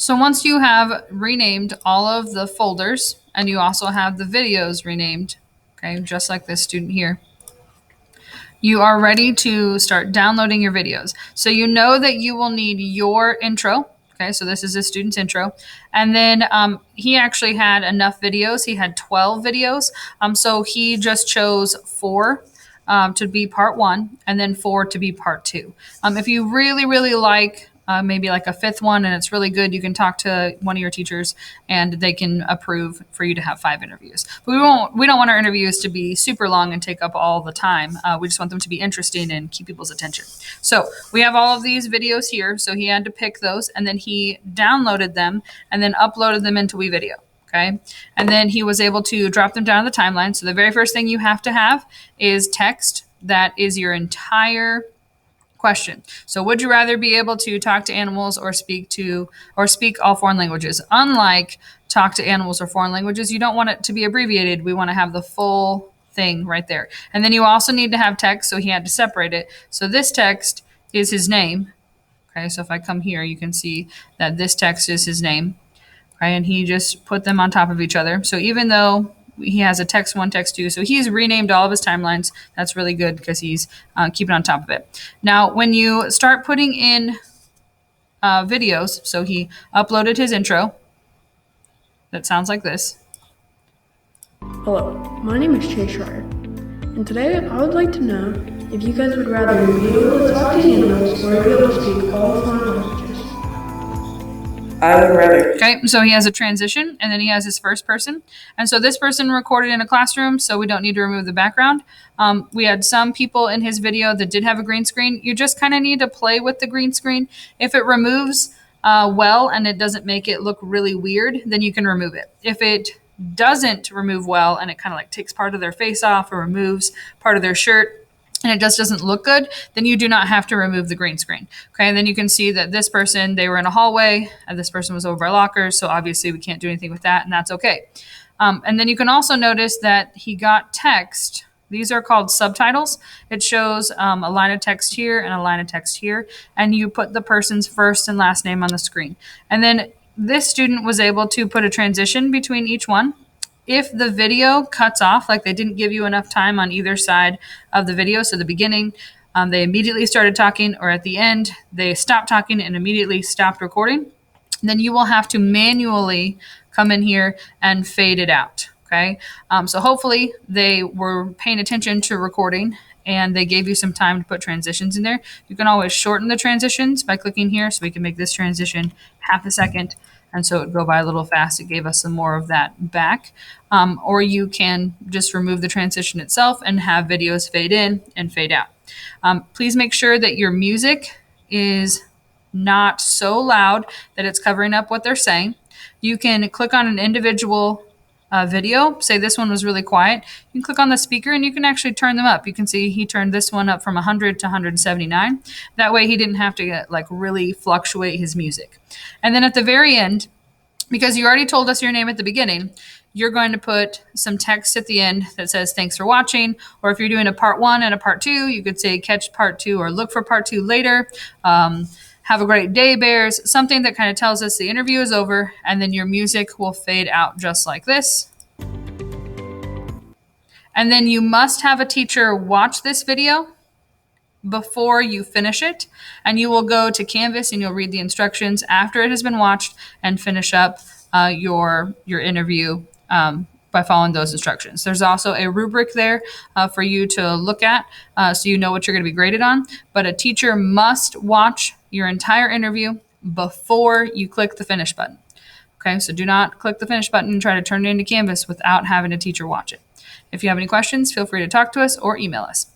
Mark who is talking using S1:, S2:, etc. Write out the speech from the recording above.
S1: So once you have renamed all of the folders and you also have the videos renamed, okay, just like this student here, you are ready to start downloading your videos. So you know that you will need your intro. Okay, so this is a student's intro. And then he actually had enough videos. He had 12 videos. So he just chose 4 to be part 1 and then 4 to be part 2. If you really, really like maybe like a 5th one and it's really good, you can talk to one of your teachers and they can approve for you to have 5 interviews. But we don't want our interviews to be super long and take up all the time. We just want them to be interesting and keep people's attention. So we have all of these videos here. So he had to pick those and then he downloaded them and then uploaded them into WeVideo. Okay. And then he was able to drop them down the timeline. So the very first thing you have to have is text that is your entire question. So would you rather be able to talk to animals or speak all foreign languages? Unlike talk to animals or foreign languages, you don't want it to be abbreviated. We want to have the full thing right there. And then you also need to have text, so he had to separate it. So this text is his name. Okay, so if I come here, you can see that this text is his name. Okay, and he just put them on top of each other. So even though he has a text 1, text 2. So he's renamed all of his timelines. That's really good because he's keeping on top of it. Now, when you start putting in videos, so he uploaded his intro. That sounds like this.
S2: Hello, my name is Chase Schreier, and today I would like to know if you guys would rather be able to talk to animals or be able to speak all foreign languages.
S3: I would rather.
S1: Okay, so he has a transition and then he has his first person. And so this person recorded in a classroom, so we don't need to remove the background. We had some people in his video that did have a green screen. You just kind of need to play with the green screen. If it removes well and it doesn't make it look really weird, then you can remove it. If it doesn't remove well and it kind of like takes part of their face off or removes part of their shirt, and it just doesn't look good, then you do not have to remove the green screen. Okay, and then you can see that this person, they were in a hallway, and this person was over by lockers, so obviously we can't do anything with that, and that's okay. And then you can also notice that he got text. These are called subtitles. It shows a line of text here and a line of text here, and you put the person's first and last name on the screen. And then this student was able to put a transition between each one. If the video cuts off, like they didn't give you enough time on either side of the video, so the beginning, they immediately started talking, or at the end, they stopped talking and immediately stopped recording, then you will have to manually come in here and fade it out, okay? So hopefully they were paying attention to recording and they gave you some time to put transitions in there. You can always shorten the transitions by clicking here, so we can make this transition half a second. And so it would go by a little fast. It gave us some more of that back. Or you can just remove the transition itself and have videos fade in and fade out. Please make sure that your music is not so loud that it's covering up what they're saying. You can click on an individual video. Say this one was really quiet. You can click on the speaker and you can actually turn them up. You can see he turned this one up from 100 to 179. That way he didn't have to really fluctuate his music. And then at the very end, because you already told us your name at the beginning, you're going to put some text at the end that says thanks for watching. Or if you're doing a part 1 and a part 2, you could say catch part 2 or look for part 2 later. Have a great day, Bears. Something that kind of tells us the interview is over, and then your music will fade out just like this. And then you must have a teacher watch this video before you finish it, and you will go to Canvas and you'll read the instructions after it has been watched and finish up your interview by following those instructions. There's also a rubric there for you to look at so you know what you're going to be graded on, but a teacher must watch your entire interview before you click the finish button. Okay, so do not click the finish button and try to turn it into Canvas without having a teacher watch it. If you have any questions, feel free to talk to us or email us.